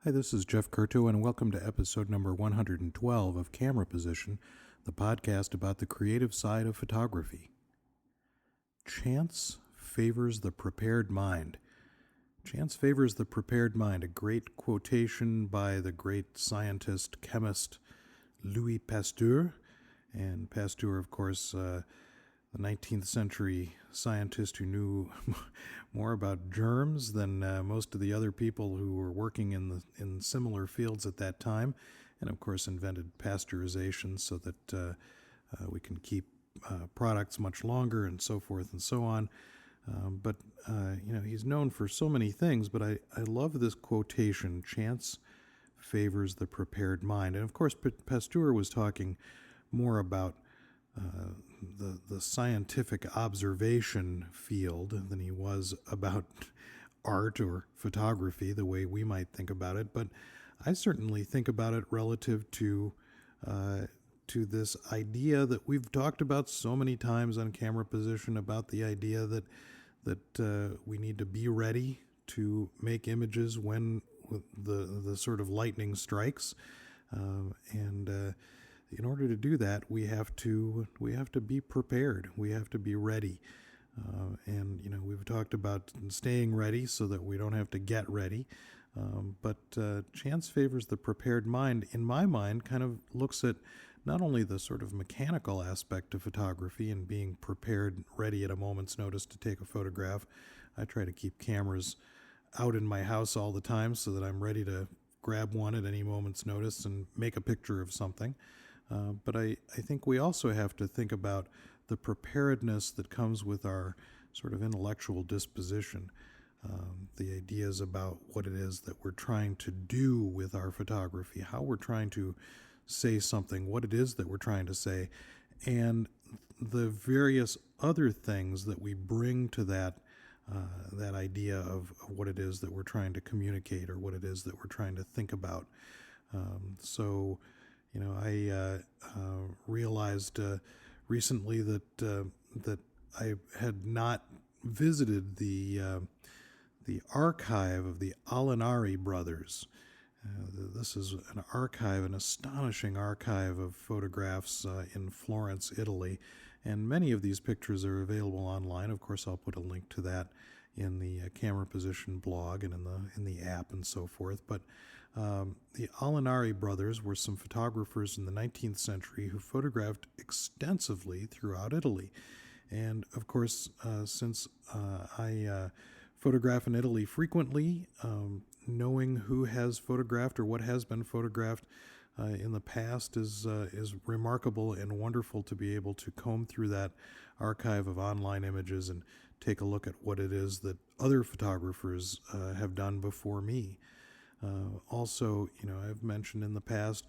Hi, this is Jeff Curto, and welcome to episode number 112 of Camera Position, the podcast about the creative side of photography. Chance favors the prepared mind. Chance favors the prepared mind, a great quotation by the great scientist, chemist Louis Pasteur. And Pasteur, of course, the 19th century scientist who knew more about germs than most of the other people who were working in similar fields at that time, and of course invented pasteurization so that we can keep products much longer and so forth and so on. But he's known for so many things, but I love this quotation, chance favors the prepared mind. And of course, Pasteur was talking more about the scientific observation field than he was about art or photography, the way we might think about it. But I certainly think about it relative to this idea that we've talked about so many times on Camera Position, about the idea that we need to be ready to make images when the sort of lightning strikes, and in order to do that, we have to be prepared. We have to be ready, and we've talked about staying ready so that we don't have to get ready. But chance favors the prepared mind. In my mind, kind of looks at not only the sort of mechanical aspect of photography and being prepared, ready at a moment's notice to take a photograph. I try to keep cameras out in my house all the time so that I'm ready to grab one at any moment's notice and make a picture of something. But I think we also have to think about the preparedness that comes with our sort of intellectual disposition, the ideas about what it is that we're trying to do with our photography, how we're trying to say something, what it is that we're trying to say, and the various other things that we bring to that idea of what it is that we're trying to communicate or what it is that we're trying to think about. I realized recently that I had not visited the archive of the Alinari brothers. This is an archive, an astonishing archive of photographs in Florence, Italy, and many of these pictures are available online. Of course, I'll put a link to that in the Camera Position blog and in the app and so forth. But the Alinari brothers were some photographers in the 19th century who photographed extensively throughout Italy. And of course, since I photograph in Italy frequently, knowing who has photographed or what has been photographed in the past is remarkable and wonderful to be able to comb through that archive of online images and take a look at what it is that other photographers have done before me. Also, I've mentioned in the past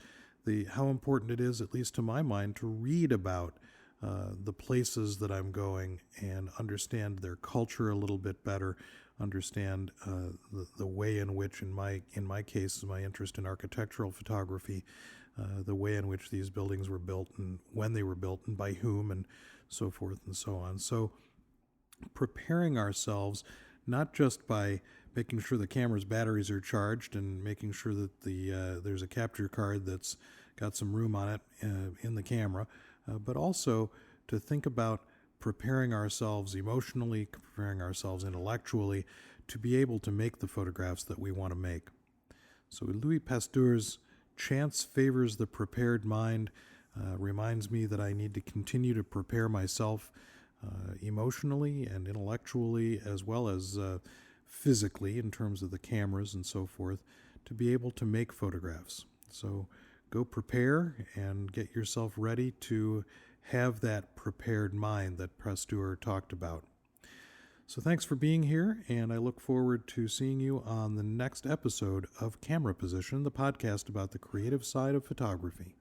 how important it is, at least to my mind, to read about the places that I'm going and understand their culture a little bit better, understand the way in which, in my case, my interest in architectural photography, the way in which these buildings were built and when they were built and by whom and so forth and so on. So preparing ourselves, not just by making sure the camera's batteries are charged and making sure that there's a capture card that's got some room on it in the camera, but also to think about preparing ourselves emotionally, preparing ourselves intellectually to be able to make the photographs that we want to make. So Louis Pasteur's chance favors the prepared mind reminds me that I need to continue to prepare myself emotionally and intellectually, as well as physically in terms of the cameras and so forth, to be able to make photographs. So go prepare and get yourself ready to have that prepared mind that Pasteur talked about. So thanks for being here, and I look forward to seeing you on the next episode of Camera Position, the podcast about the creative side of photography.